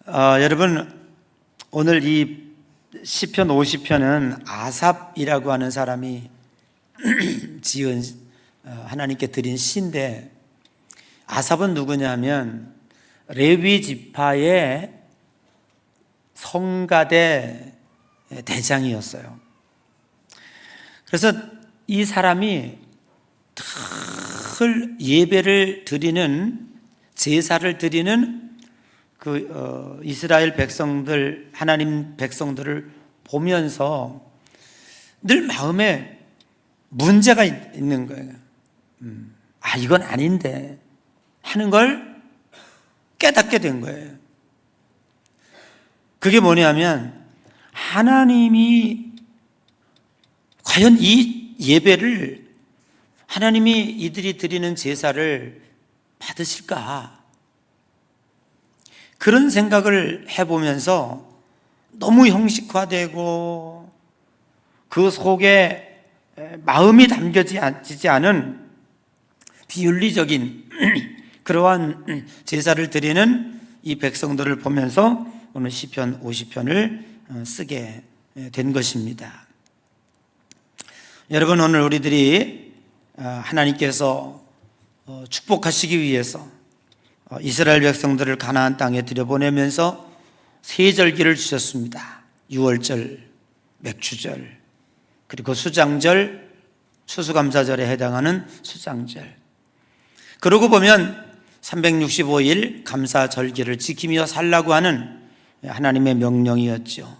여러분, 오늘 이 시편 50편은 아삽이라고 하는 사람이 지은 하나님께 드린 시인데, 아삽은 누구냐면 레위 지파의 성가대 대장이었어요. 그래서 이 사람이 늘 예배를 드리는, 제사를 드리는 이스라엘 백성들, 하나님 백성들을 보면서 늘 마음에 문제가 있는 거예요. 이건 아닌데 하는 걸 깨닫게 된 거예요. 그게 뭐냐면, 하나님이 과연 이 예배를, 하나님이 이들이 드리는 제사를 받으실까? 그런 생각을 해보면서 너무 형식화되고 그 속에 마음이 담겨지지 않은 비윤리적인 그러한 제사를 드리는 이 백성들을 보면서 오늘 시편 50편을 쓰게 된 것입니다. 여러분, 오늘 우리들이 하나님께서 축복하시기 위해서 이스라엘 백성들을 가나안 땅에 들여보내면서 세 절기를 주셨습니다. 유월절, 맥추절, 그리고 수장절, 추수감사절에 해당하는 수장절. 그러고 보면 365일 감사절기를 지키며 살라고 하는 하나님의 명령이었죠.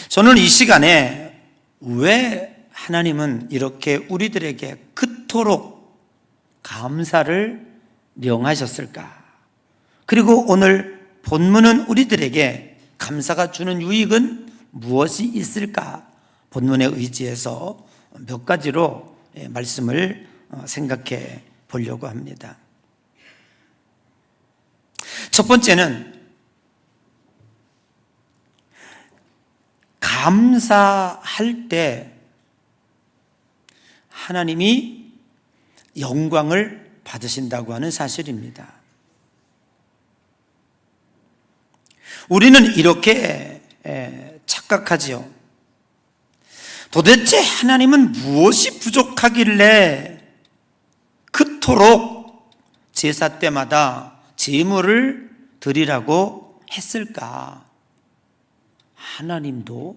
저는 이 시간에 왜 하나님은 이렇게 우리들에게 그토록 감사를 명하셨을까? 그리고 오늘 본문은 우리들에게 감사가 주는 유익은 무엇이 있을까? 본문에 의지해서 몇 가지로 말씀을 생각해 보려고 합니다. 첫 번째는 감사할 때 하나님이 영광을 받으신다고 하는 사실입니다. 우리는 이렇게 착각하지요. 도대체 하나님은 무엇이 부족하길래 그토록 제사 때마다 제물을 드리라고 했을까? 하나님도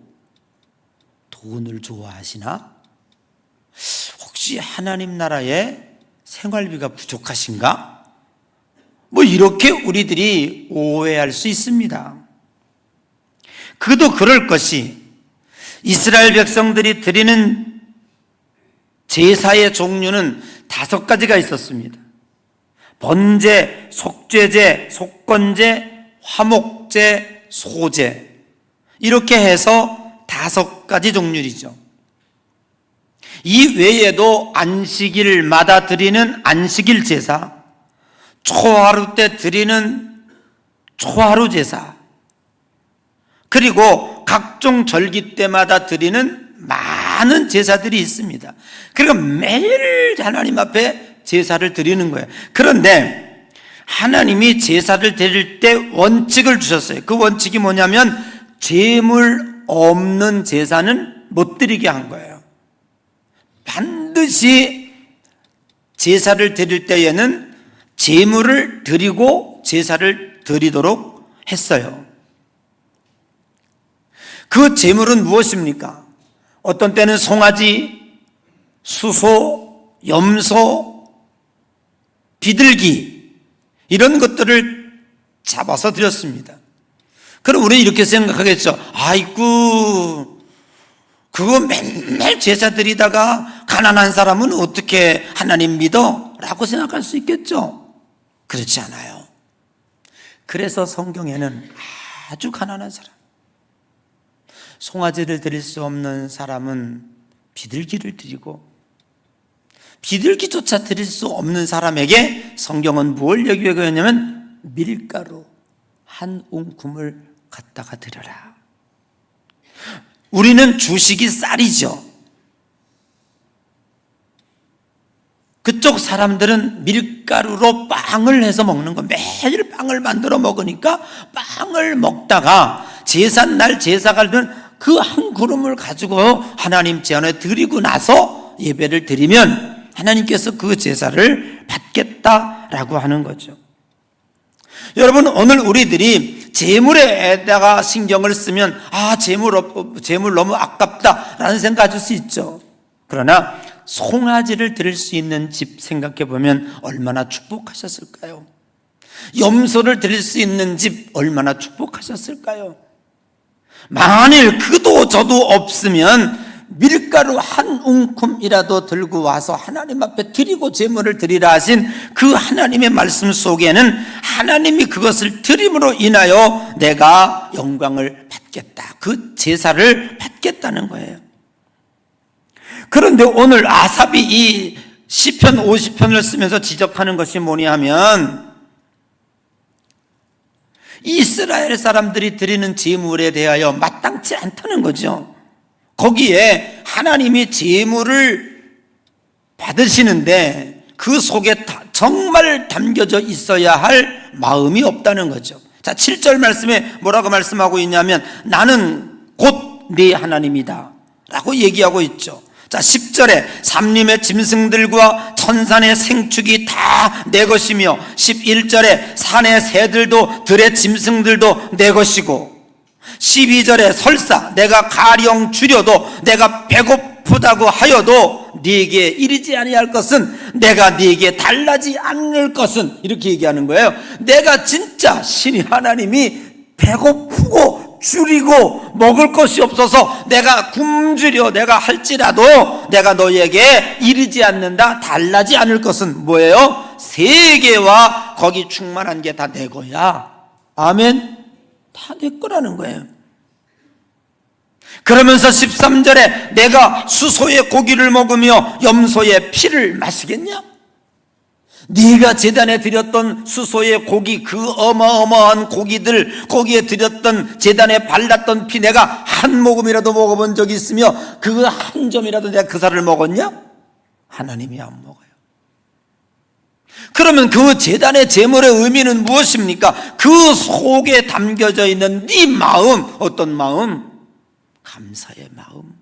돈을 좋아하시나? 혹시 하나님 나라에 생활비가 부족하신가? 이렇게 우리들이 오해할 수 있습니다. 그도 그럴 것이, 이스라엘 백성들이 드리는 제사의 종류는 5가지가 있었습니다. 번제, 속죄제, 속건제, 화목제, 소제, 이렇게 해서 5가지 종류이죠. 이 외에도 안식일마다 드리는 안식일 제사, 초하루 때 드리는 초하루 제사, 그리고 각종 절기 때마다 드리는 많은 제사들이 있습니다. 그러니까 매일 하나님 앞에 제사를 드리는 거예요. 그런데 하나님이 제사를 드릴 때 원칙을 주셨어요. 그 원칙이 뭐냐면, 제물 없는 제사는 못 드리게 한 거예요. 반드시 제사를 드릴 때에는 제물을 드리고 제사를 드리도록 했어요. 그 제물은 무엇입니까? 어떤 때는 송아지, 수소, 염소, 비둘기, 이런 것들을 잡아서 드렸습니다. 그럼 우리는 이렇게 생각하겠죠. 아이고, 그거 맨날 제사 드리다가 가난한 사람은 어떻게 하나님 믿어? 라고 생각할 수 있겠죠. 그렇지 않아요. 그래서 성경에는 아주 가난한 사람, 송아지를 드릴 수 없는 사람은 비둘기를 드리고, 비둘기조차 드릴 수 없는 사람에게 성경은 뭘 얘기하고 있냐면, 밀가루 한 움큼을 갖다가 드려라. 우리는 주식이 쌀이죠. 그쪽 사람들은 밀가루로 빵을 해서 먹는 거, 매일 빵을 만들어 먹으니까 빵을 먹다가 제삿날 제사가 되면 그 한 그릇을 가지고 하나님 제안에 드리고 나서 예배를 드리면 하나님께서 그 제사를 받겠다라고 하는 거죠. 여러분, 오늘 우리들이 재물에다가 신경을 쓰면 재물 너무 아깝다라는 생각 가질 수 있죠. 그러나 송아지를 드릴 수 있는 집 생각해 보면 얼마나 축복하셨을까요? 염소를 드릴 수 있는 집 얼마나 축복하셨을까요? 만일 그도 저도 없으면 밀가루 한 움큼이라도 들고 와서 하나님 앞에 드리고 제물을 드리라 하신 그 하나님의 말씀 속에는 하나님이 그것을 드림으로 인하여 내가 영광을 받겠다, 그 제사를 받겠다는 거예요. 그런데 오늘 아삽이 이 시편 50편을 쓰면서 지적하는 것이 뭐냐 하면 이스라엘 사람들이 드리는 제물에 대하여 마땅치 않다는 거죠. 거기에 하나님이 제물을 받으시는데 그 속에 정말 담겨져 있어야 할 마음이 없다는 거죠. 자, 7절 말씀에 뭐라고 말씀하고 있냐면 나는 곧 네 하나님이다 라고 얘기하고 있죠. 자, 10절에 삼림의 짐승들과 천산의 생축이 다 내 것이며 11절에 산의 새들도 들의 짐승들도 내 것이고 12절에 설사 내가 가령 줄여도 내가 배고프다고 하여도 네게 이르지 아니할 것은 내가 네게 달라지 않을 것은 이렇게 얘기하는 거예요. 내가 진짜 신이 하나님이 배고프고 줄이고 먹을 것이 없어서 내가 굶주려 내가 할지라도 내가 너에게 이르지 않는다, 달라지 않을 것은 뭐예요? 세계와 거기 충만한 게 다 내 거야. 아멘. 다 내 거라는 거예요. 그러면서 13절에 내가 수소의 고기를 먹으며 염소의 피를 마시겠냐? 네가 제단에 드렸던 수소의 고기, 그 어마어마한 고기들, 거기에 드렸던 제단에 발랐던 피 내가 한 모금이라도 먹어본 적이 있으며 그 한 점이라도 내가 그 살을 먹었냐? 하나님이 안 먹어요. 그러면 그 제단의 제물의 의미는 무엇입니까? 그 속에 담겨져 있는 네 마음, 어떤 마음? 감사의 마음.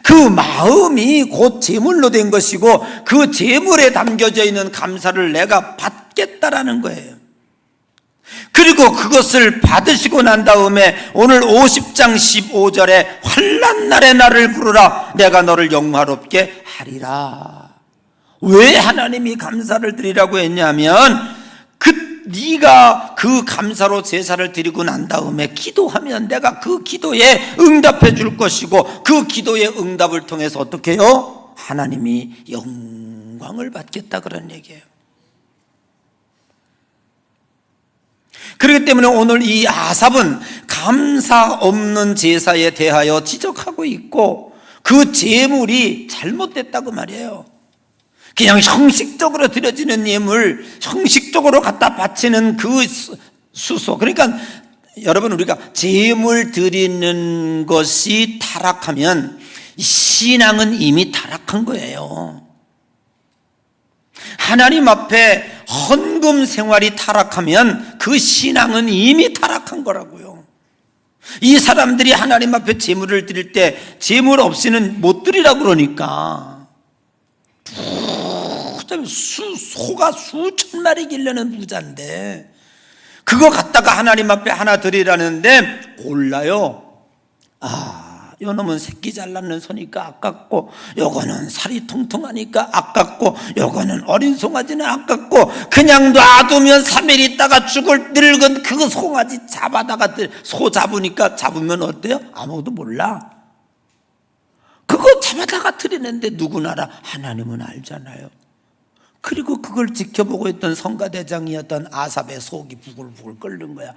그 마음이 곧 제물로 된 것이고 그 제물에 담겨져 있는 감사를 내가 받겠다라는 거예요. 그리고 그것을 받으시고 난 다음에 오늘 50장 15절에 환난 날에 나를 부르라 내가 너를 영화롭게 하리라. 왜 하나님이 감사를 드리라고 했냐면 네가 그 감사로 제사를 드리고 난 다음에 기도하면 내가 그 기도에 응답해 줄 것이고 그 기도의 응답을 통해서 어떻게 해요? 하나님이 영광을 받겠다 그런 얘기예요. 그렇기 때문에 오늘 이 아삽은 감사 없는 제사에 대하여 지적하고 있고 그 제물이 잘못됐다고 말이에요. 그냥 형식적으로 드려지는 예물, 형식적으로 갖다 바치는 그 수소. 그러니까 여러분, 우리가 제물 드리는 것이 타락하면 신앙은 이미 타락한 거예요. 하나님 앞에 헌금 생활이 타락하면 그 신앙은 이미 타락한 거라고요. 이 사람들이 하나님 앞에 제물을 드릴 때 제물 없이는 못 드리라고 그러니까 소가 수천 마리 기르는 부자인데 그거 갖다가 하나님 앞에 하나 드리라는데 골라요. 요놈은 새끼 잘 낳는 소니까 아깝고 요거는 살이 통통하니까 아깝고 요거는 어린 송아지는 아깝고 그냥 놔두면 3일 있다가 죽을 늙은 그 송아지 잡아다가 소 잡으면 어때요? 아무것도 몰라. 그거 잡아다가 드리는데 누구나 알아. 하나님은 알잖아요. 그리고 그걸 지켜보고 있던 성가대장이었던 아삽의 속이 부글부글 끓는 거야.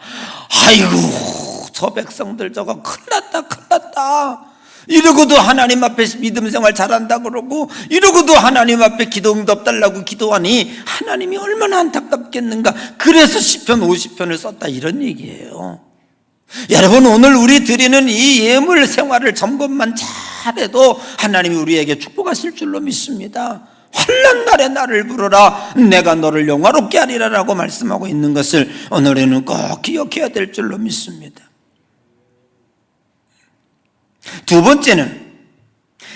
아이고, 저 백성들 저거 큰일 났다. 이러고도 하나님 앞에 믿음 생활 잘한다 그러고 이러고도 하나님 앞에 기도 응답 달라고 기도하니 하나님이 얼마나 안타깝겠는가. 그래서 시편 50편을 썼다 이런 얘기예요. 여러분, 오늘 우리 드리는 이 예물 생활을 점검만 잘해도 하나님이 우리에게 축복하실 줄로 믿습니다. 환난 날에 나를 부르라 내가 너를 영화롭게 하리라 라고 말씀하고 있는 것을 오늘에는 꼭 기억해야 될 줄로 믿습니다. 두 번째는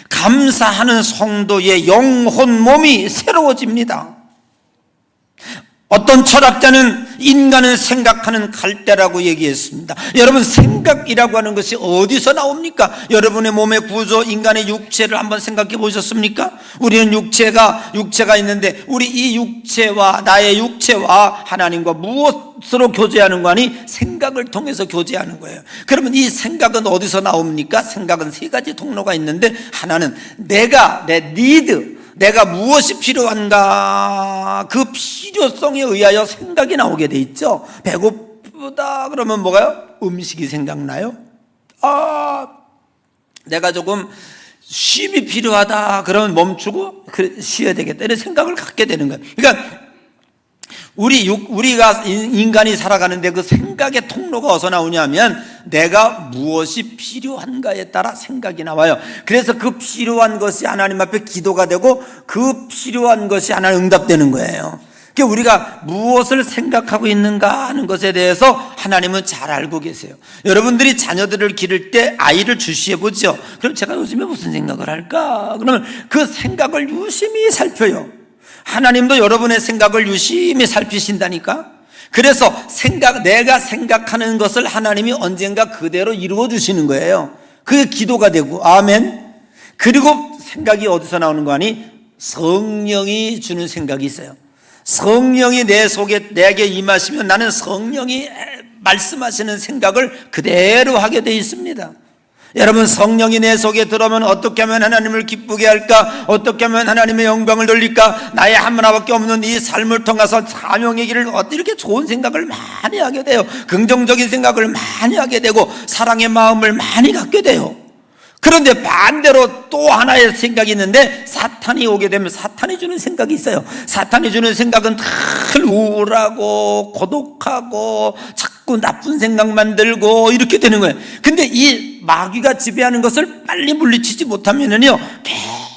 감사하는 성도의 영혼 몸이 새로워집니다. 어떤 철학자는 인간은 생각하는 갈대라고 얘기했습니다. 여러분, 생각이라고 하는 것이 어디서 나옵니까? 여러분의 몸의 구조, 인간의 육체를 한번 생각해 보셨습니까? 우리는 육체가 있는데 우리 이 육체와 나의 육체와 하나님과 무엇으로 교제하는 거 아니? 생각을 통해서 교제하는 거예요. 그러면 이 생각은 어디서 나옵니까? 생각은 세 가지 통로가 있는데, 하나는 내 니드, 내가 무엇이 필요한가, 그 필요성에 의하여 생각이 나오게 돼 있죠. 배고프다 그러면 뭐가요? 음식이 생각나요. 내가 조금 쉼이 필요하다 그러면 멈추고 쉬어야 되겠다 이런 생각을 갖게 되는 거예요. 그러니까 우리가 인간이 살아가는데 그 생각의 통로가 어디서 나오냐면 내가 무엇이 필요한가에 따라 생각이 나와요. 그래서 그 필요한 것이 하나님 앞에 기도가 되고 그 필요한 것이 하나님 응답되는 거예요. 그러니까 우리가 무엇을 생각하고 있는가 하는 것에 대해서 하나님은 잘 알고 계세요. 여러분들이 자녀들을 기를 때 아이를 주시해보죠. 그럼 제가 요즘에 무슨 생각을 할까? 그러면 그 생각을 유심히 살펴요. 하나님도 여러분의 생각을 유심히 살피신다니까. 그래서 내가 생각하는 것을 하나님이 언젠가 그대로 이루어 주시는 거예요. 그게 기도가 되고, 아멘. 그리고 생각이 어디서 나오는 거 아니? 성령이 주는 생각이 있어요. 성령이 내 속에 내게 임하시면 나는 성령이 말씀하시는 생각을 그대로 하게 돼 있습니다. 여러분, 성령이 내 속에 들어오면 어떻게 하면 하나님을 기쁘게 할까? 어떻게 하면 하나님의 영광을 돌릴까? 나의 하나밖에 없는 이 삶을 통해서 사명의 길을 이렇게 좋은 생각을 많이 하게 돼요. 긍정적인 생각을 많이 하게 되고 사랑의 마음을 많이 갖게 돼요. 그런데 반대로 또 하나의 생각이 있는데, 사탄이 오게 되면 사탄이 주는 생각이 있어요. 사탄이 주는 생각은 늘 우울하고 고독하고 자꾸 나쁜 생각만 들고 이렇게 되는 거예요. 근데 이 마귀가 지배하는 것을 빨리 물리치지 못하면은요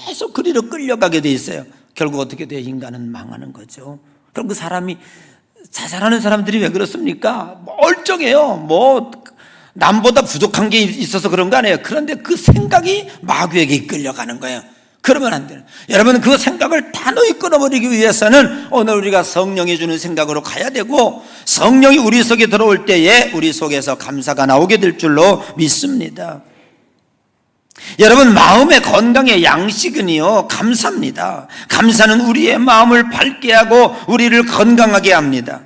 계속 그리로 끌려가게 돼 있어요. 결국 어떻게 돼요? 인간은 망하는 거죠. 그럼 그 사람이, 자살하는 사람들이 왜 그렇습니까? 멀쩡해요. 남보다 부족한 게 있어서 그런 거 아니에요. 그런데 그 생각이 마귀에게 이끌려가는 거예요. 그러면 안 돼요. 여러분, 그 생각을 단호히 끊어버리기 위해서는 오늘 우리가 성령이 주는 생각으로 가야 되고, 성령이 우리 속에 들어올 때에 우리 속에서 감사가 나오게 될 줄로 믿습니다. 여러분, 마음의 건강의 양식은요 감사입니다. 감사는 우리의 마음을 밝게 하고 우리를 건강하게 합니다.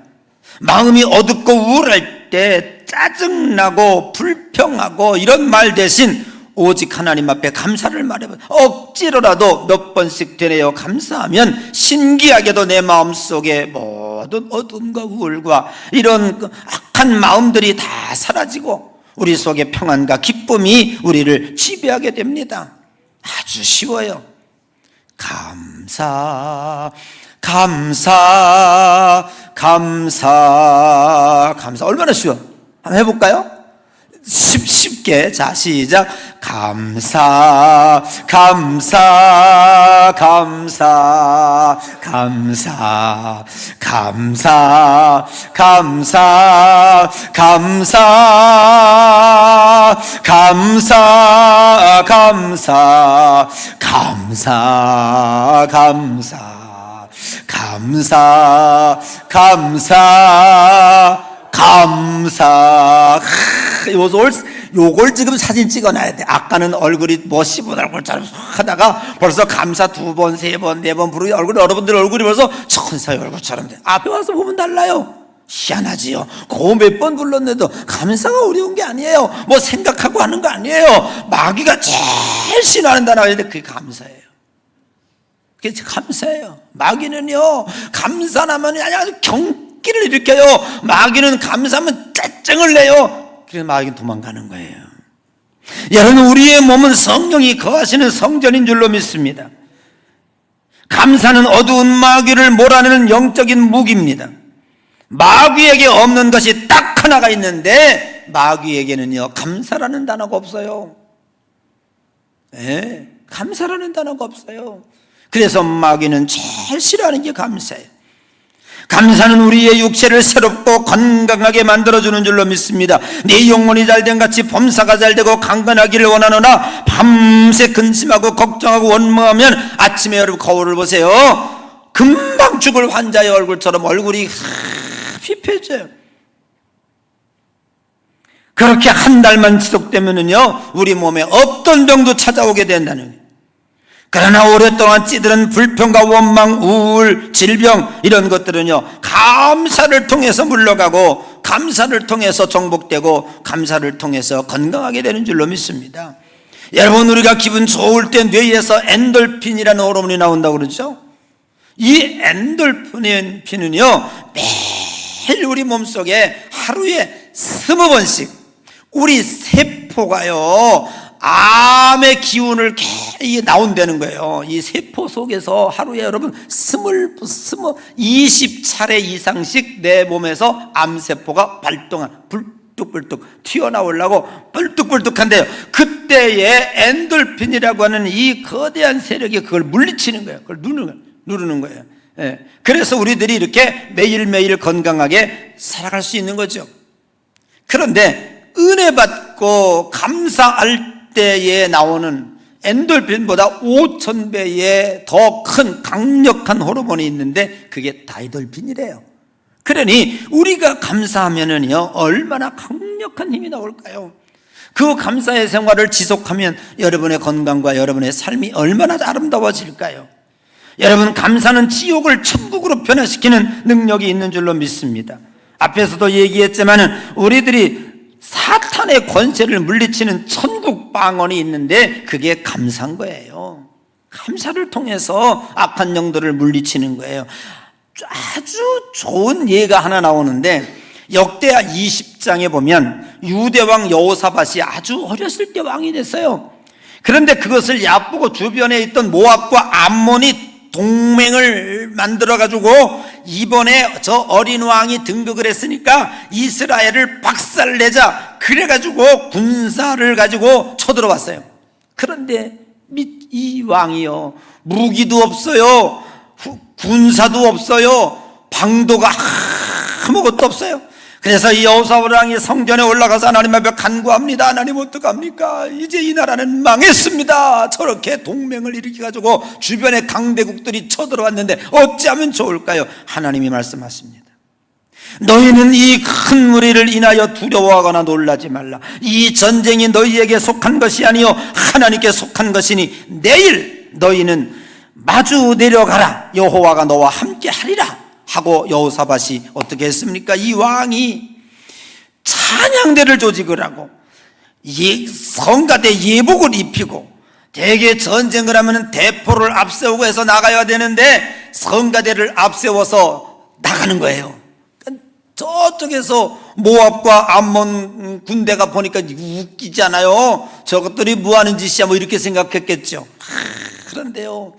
마음이 어둡고 우울할 때, 짜증나고 불평하고 이런 말 대신 오직 하나님 앞에 감사를 말해봐. 억지로라도 몇 번씩 되뇌어 감사하면 신기하게도 내 마음속에 모든 어둠과 우울과 이런 악한 마음들이 다 사라지고 우리 속에 평안과 기쁨이 우리를 지배하게 됩니다. 아주 쉬워요. 감사 얼마나 쉬워. 한번 해볼까요? 쉽게. 자, 시작. 감사 요걸 지금 사진 찍어놔야 돼. 아까는 얼굴이 씹은 얼굴처럼 하다가 벌써 감사 2번, 3번, 4번 부르기 여러분들 얼굴이 벌써 천사의 얼굴처럼 돼. 앞에 와서 보면 달라요. 희한하지요. 그거 몇 번 불렀는데도 감사가 어려운 게 아니에요. 생각하고 하는 거 아니에요. 마귀가 제일 싫어하는 단어가 있는데 그게 감사예요. 그게 감사예요. 마귀는요 감사하면 아주 경기를 일으켜요. 마귀는 감사하면 짜증을 내요. 그래서 마귀는 도망가는 거예요. 여러분, 우리의 몸은 성령이 거하시는 성전인 줄로 믿습니다. 감사는 어두운 마귀를 몰아내는 영적인 무기입니다. 마귀에게 없는 것이 딱 하나가 있는데 마귀에게는요 감사라는 단어가 없어요. 감사라는 단어가 없어요. 그래서 마귀는 제일 싫어하는 게 감사예요. 감사는 우리의 육체를 새롭고 건강하게 만들어주는 줄로 믿습니다. 네 영혼이 잘된 같이 범사가 잘되고 강건하기를 원하노나 밤새 근심하고 걱정하고 원망하면 아침에 여러분 거울을 보세요. 금방 죽을 환자의 얼굴처럼 얼굴이 휘폐져요. 그렇게 한 달만 지속되면요 우리 몸에 없던 병도 찾아오게 된다는 거예요. 그러나 오랫동안 찌드는 불평과 원망, 우울, 질병 이런 것들은요 감사를 통해서 물러가고 감사를 통해서 정복되고 감사를 통해서 건강하게 되는 줄로 믿습니다. 여러분, 우리가 기분 좋을 때 뇌에서 엔돌핀이라는 호르몬이 나온다고 그러죠. 이 엔돌핀은요 매일 우리 몸속에 하루에 20번씩 우리 세포가요 암의 기운을 나온다는 거예요. 이 세포 속에서 하루에 여러분 20차례 이상씩 내 몸에서 암세포가 발동한 불뚝불뚝 튀어나오려고 불뚝불뚝한데요. 그때의 엔돌핀이라고 하는 이 거대한 세력이 그걸 물리치는 거예요. 그걸 누르는 거예요. 예. 그래서 우리들이 이렇게 매일매일 건강하게 살아갈 수 있는 거죠. 그런데 은혜 받고 감사할 때에 나오는 엔돌핀보다 5000배의 더 큰 강력한 호르몬이 있는데 그게 다이돌핀이래요. 그러니 우리가 감사하면은요 얼마나 강력한 힘이 나올까요? 그 감사의 생활을 지속하면 여러분의 건강과 여러분의 삶이 얼마나 아름다워질까요? 여러분, 감사는 지옥을 천국으로 변화시키는 능력이 있는 줄로 믿습니다. 앞에서도 얘기했지만은 우리들이 사탄의 권세를 물리치는 천국 방언이 있는데 그게 감사인 거예요. 감사를 통해서 악한 영들을 물리치는 거예요. 아주 좋은 예가 하나 나오는데 역대하 20장에 보면 유대왕 여호사밧이 아주 어렸을 때 왕이 됐어요. 그런데 그것을 얕보고 주변에 있던 모압과 암몬이 동맹을 만들어가지고 이번에 저 어린 왕이 등극을 했으니까 이스라엘을 박살내자 그래가지고 군사를 가지고 쳐들어왔어요. 그런데 이 왕이요 무기도 없어요, 군사도 없어요, 방도가 아무것도 없어요. 그래서 이 여호사밧 왕이 성전에 올라가서 하나님 앞에 간구합니다. 하나님 어떡합니까? 이제 이 나라는 망했습니다. 저렇게 동맹을 일으켜가지고 주변에 강대국들이 쳐들어왔는데 어찌하면 좋을까요? 하나님이 말씀하십니다. 너희는 이 큰 무리를 인하여 두려워하거나 놀라지 말라. 이 전쟁이 너희에게 속한 것이 아니요 하나님께 속한 것이니 내일 너희는 마주 내려가라. 여호와가 너와 함께 하리라 하고 여호사밧이 어떻게 했습니까? 이 왕이 찬양대를 조직을 하고 성가대 예복을 입히고 대개 전쟁을 하면 대포를 앞세우고 해서 나가야 되는데 성가대를 앞세워서 나가는 거예요. 저쪽에서 모압과 암몬 군대가 보니까 웃기잖아요. 저것들이 뭐하는 짓이야 뭐 이렇게 생각했겠죠. 그런데요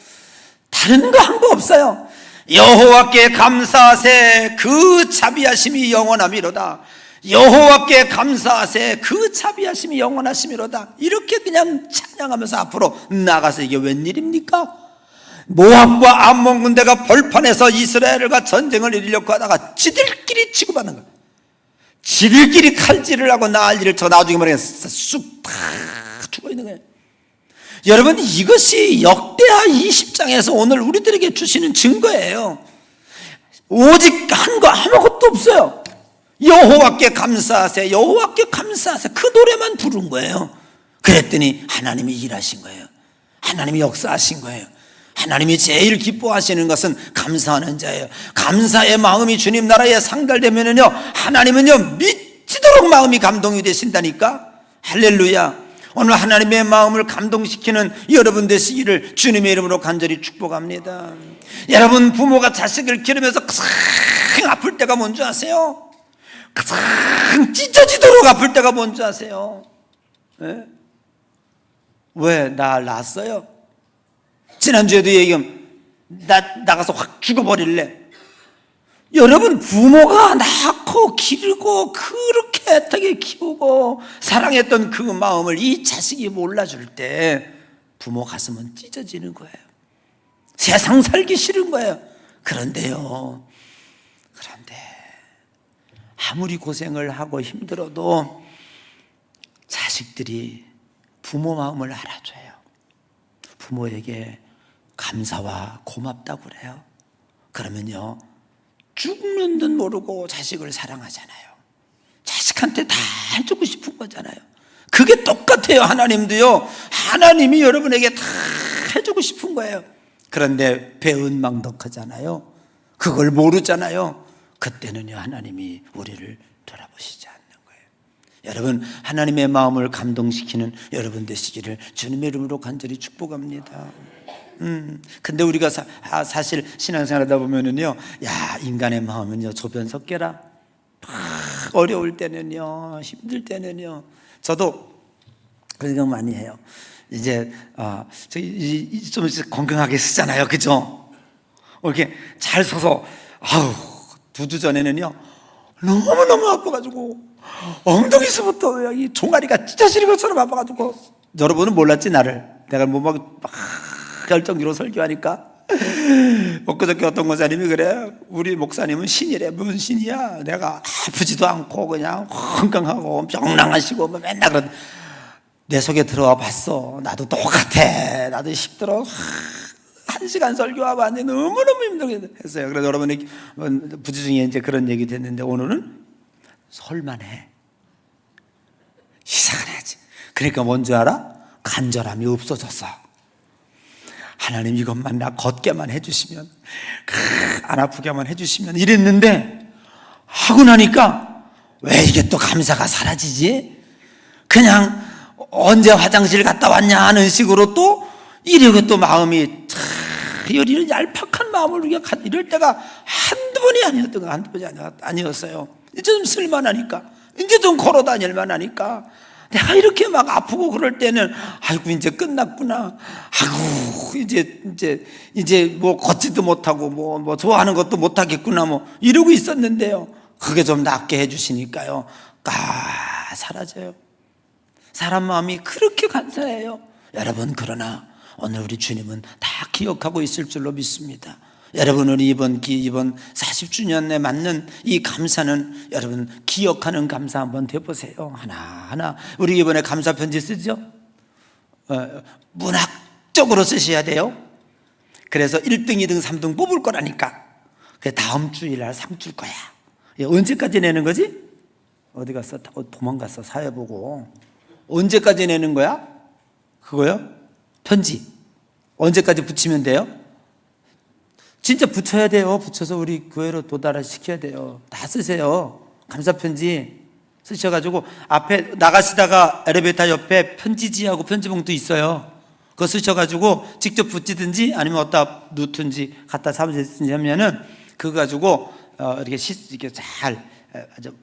다른 거 한 거 없어요. 여호와께 감사하세 그 자비하심이 영원하미로다. 여호와께 감사하세 그 자비하심이 영원하시미로다. 이렇게 그냥 찬양하면서 앞으로 나가서 이게 웬일입니까? 모압과 암몬 군대가 벌판에서 이스라엘과 전쟁을 이루려고 하다가 지들끼리 치고받는 거예요. 지들끼리 칼질을 하고 난리를 쳐 나중에 말해 쑥 다 죽어 있는 거예요. 여러분, 이것이 역대하 20장에서 오늘 우리들에게 주시는 증거예요. 오직 한 거 아무것도 없어요. 여호와께 감사하세, 여호와께 감사하세, 그 노래만 부른 거예요. 그랬더니 하나님이 일하신 거예요. 하나님이 역사하신 거예요. 하나님이 제일 기뻐하시는 것은 감사하는 자예요. 감사의 마음이 주님 나라에 상달되면요 하나님은요 미치도록 마음이 감동이 되신다니까. 할렐루야. 오늘 하나님의 마음을 감동시키는 여러분 되시기를 주님의 이름으로 간절히 축복합니다. 여러분, 부모가 자식을 기르면서 가장 아플 때가 뭔지 아세요? 가장 찢어지도록 아플 때가 뭔지 아세요? 네? 왜? 나 낳았어요? 지난주에도 얘기하면 나가서 확 죽어버릴래. 여러분, 부모가 낳고 기르고 그렇게 애타게 키우고 사랑했던 그 마음을 이 자식이 몰라줄 때 부모 가슴은 찢어지는 거예요. 세상 살기 싫은 거예요. 그런데 아무리 고생을 하고 힘들어도 자식들이 부모 마음을 알아줘요. 부모에게 감사와 고맙다고 그래요. 그러면요, 죽는 듯 모르고 자식을 사랑하잖아요. 자식한테 다 해주고 싶은 거잖아요. 그게 똑같아요. 하나님도요, 하나님이 여러분에게 다 해주고 싶은 거예요. 그런데 배은망덕하잖아요. 그걸 모르잖아요. 그때는요, 하나님이 우리를 돌아보시지 않는 거예요. 여러분, 하나님의 마음을 감동시키는 여러분 되시기를 주님의 이름으로 간절히 축복합니다. 근데 우리가 사실 신앙생활 하다 보면은요, 야, 인간의 마음은요, 조변석계라. 어려울 때는요, 힘들 때는요, 저도 그런 생각 많이 해요. 이제 좀 건강하게 쓰잖아요, 그죠? 이렇게 잘 서서, 두 주 전에는요, 너무너무 아파가지고 엉덩이서부터 여기 종아리가 찢어지는 것처럼 아파가지고, 여러분은 몰랐지, 나를. 내가 막 결정기로 설교하니까. 엊그저께 어떤 목사님이 그래, 우리 목사님은 신이래. 무슨 신이야? 내가 아프지도 않고 그냥 건강하고 명랑하시고 맨날 그런. 내 속에 들어와 봤어. 나도 똑같아. 나도 힘들어. 1시간 설교하고 왔는데 너무너무 힘들게 했어요. 그래서 여러분이 부지 중에 이제 그런 얘기 됐는데, 오늘은 설만해. 이상하지. 그러니까 뭔지 알아? 간절함이 없어졌어. 하나님, 이것만 나 걷게만 해주시면, 안 아프게만 해주시면 이랬는데, 하고 나니까 왜 이게 또 감사가 사라지지? 그냥 언제 화장실 갔다 왔냐 하는 식으로 또 이러고 또 마음이 이런 얄팍한 마음을 우리가 이럴 때가 한두 번이 아니었던 거, 한두 번이 아니었어요. 이제 좀 쓸만하니까, 이제 좀 걸어 다닐 만하니까. 내가 이렇게 막 아프고 그럴 때는, 아이고, 이제 끝났구나. 아이고, 이제 뭐 걷지도 못하고 뭐 좋아하는 것도 못하겠구나. 뭐 이러고 있었는데요. 그게 좀 낫게 해주시니까요, 사라져요. 사람 마음이 그렇게 간사해요. 여러분, 그러나 오늘 우리 주님은 다 기억하고 있을 줄로 믿습니다. 여러분은 이번 40주년에 맞는 이 감사는 여러분 기억하는 감사 한번 해보세요. 하나하나. 우리 이번에 감사 편지 쓰죠? 문학적으로 쓰셔야 돼요. 그래서 1등, 2등, 3등 뽑을 거라니까. 그 다음 주일날 상 줄 거야. 언제까지 내는 거지? 어디 갔어? 도망갔어. 사회 보고. 언제까지 내는 거야? 그거요? 편지. 언제까지 붙이면 돼요? 진짜 붙여야 돼요. 붙여서 우리 교회로 도달시켜야 돼요. 다 쓰세요. 감사편지 쓰셔가지고 앞에 나가시다가 엘리베이터 옆에 편지지하고 편지봉투 있어요. 그거 쓰셔가지고 직접 붙이든지 아니면 어디다 놓든지 갖다 사무실에 쓰든지 하면은 그거 가지고 이렇게 잘 아주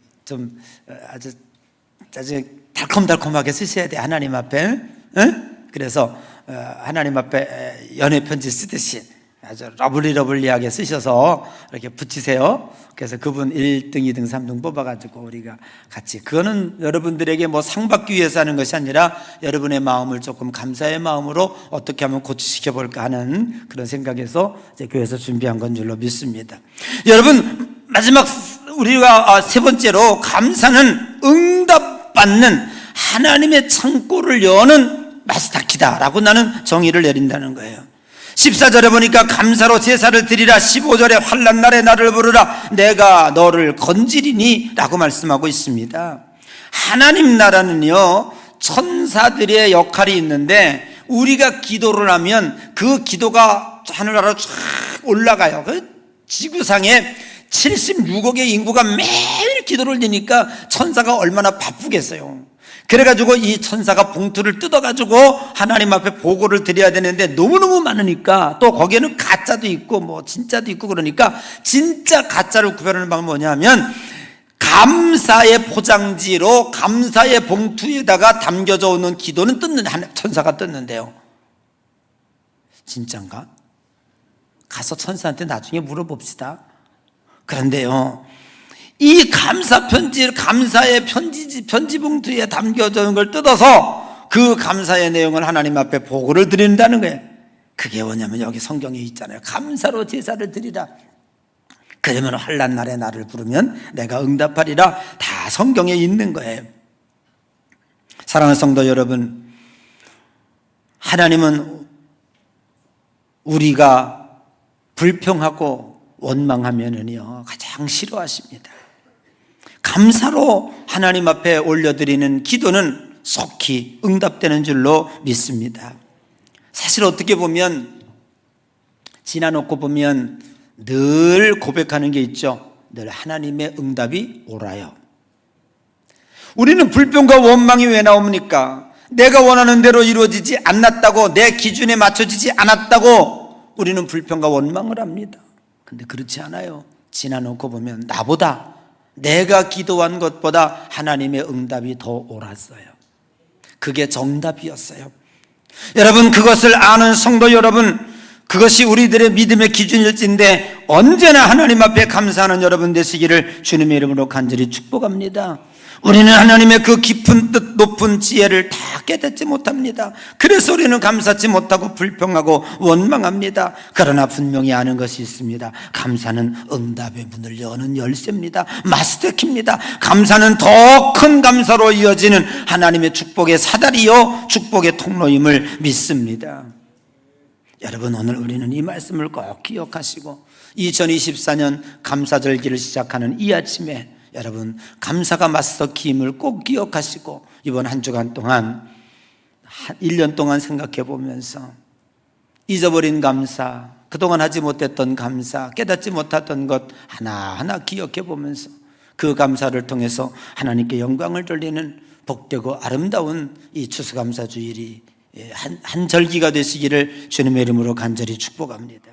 달콤달콤하게 쓰셔야 돼. 하나님 앞에. 응? 그래서 하나님 앞에 연애 편지 쓰듯이 아주 러블리하게 쓰셔서 이렇게 붙이세요. 그래서 그분 1등, 2등, 3등 뽑아가지고 우리가 같이, 그거는 여러분들에게 뭐 상 받기 위해서 하는 것이 아니라 여러분의 마음을 조금 감사의 마음으로 어떻게 하면 고치시켜 볼까 하는 그런 생각에서 이제 교회에서 준비한 건 줄로 믿습니다. 여러분, 마지막 우리가 세 번째로, 감사는 응답받는 하나님의 창고를 여는 마스터키다라고 나는 정의를 내린다는 거예요. 14절에 보니까 감사로 제사를 드리라, 15절에 환난 날에 나를 부르라, 내가 너를 건지리니 라고 말씀하고 있습니다. 하나님 나라는요, 천사들의 역할이 있는데 우리가 기도를 하면 그 기도가 하늘나라로 쫙 올라가요. 그 지구상에 76억의 인구가 매일 기도를 드리니까 천사가 얼마나 바쁘겠어요. 그래가지고 이 천사가 봉투를 뜯어가지고 하나님 앞에 보고를 드려야 되는데 너무너무 많으니까, 또 거기에는 가짜도 있고 뭐 진짜도 있고, 그러니까 진짜 가짜를 구별하는 방법이 뭐냐면, 감사의 포장지로 감사의 봉투에다가 담겨져 오는 기도는 천사가 뜯는데요. 진짠가? 가서 천사한테 나중에 물어봅시다. 그런데요, 이 감사 편지, 감사의 편지 봉투에 담겨져 있는 걸 뜯어서 그 감사의 내용을 하나님 앞에 보고를 드린다는 거예요. 그게 뭐냐면 여기 성경에 있잖아요. 감사로 제사를 드리라. 그러면 환난 날에 나를 부르면 내가 응답하리라. 다 성경에 있는 거예요. 사랑하는 성도 여러분, 하나님은 우리가 불평하고 원망하면은요 가장 싫어하십니다. 감사로 하나님 앞에 올려드리는 기도는 속히 응답되는 줄로 믿습니다. 사실 어떻게 보면 지나놓고 보면 늘 고백하는 게 있죠. 늘 하나님의 응답이 오라요. 우리는 불평과 원망이 왜 나옵니까? 내가 원하는 대로 이루어지지 않았다고, 내 기준에 맞춰지지 않았다고 우리는 불평과 원망을 합니다. 근데 그렇지 않아요. 지나놓고 보면 나보다, 내가 기도한 것보다 하나님의 응답이 더 옳았어요. 그게 정답이었어요. 여러분, 그것을 아는 성도 여러분, 그것이 우리들의 믿음의 기준일진데 언제나 하나님 앞에 감사하는 여러분 되시기를 주님의 이름으로 간절히 축복합니다. 우리는 하나님의 그 깊은 뜻, 높은 지혜를 다 깨닫지 못합니다. 그래서 우리는 감사치 못하고 불평하고 원망합니다. 그러나 분명히 아는 것이 있습니다. 감사는 응답의 문을 여는 열쇠입니다. 마스터키입니다. 감사는 더 큰 감사로 이어지는 하나님의 축복의 사다리요 축복의 통로임을 믿습니다. 여러분, 오늘 우리는 이 말씀을 꼭 기억하시고 2024년 감사절기를 시작하는 이 아침에 여러분, 감사가 마스터키임을 꼭 기억하시고 이번 한 주간 동안 1년 동안 생각해 보면서 잊어버린 감사, 그동안 하지 못했던 감사, 깨닫지 못했던 것 하나하나 기억해 보면서 그 감사를 통해서 하나님께 영광을 돌리는 복되고 아름다운 이 추수감사주일이 한 절기가 되시기를 주님의 이름으로 간절히 축복합니다.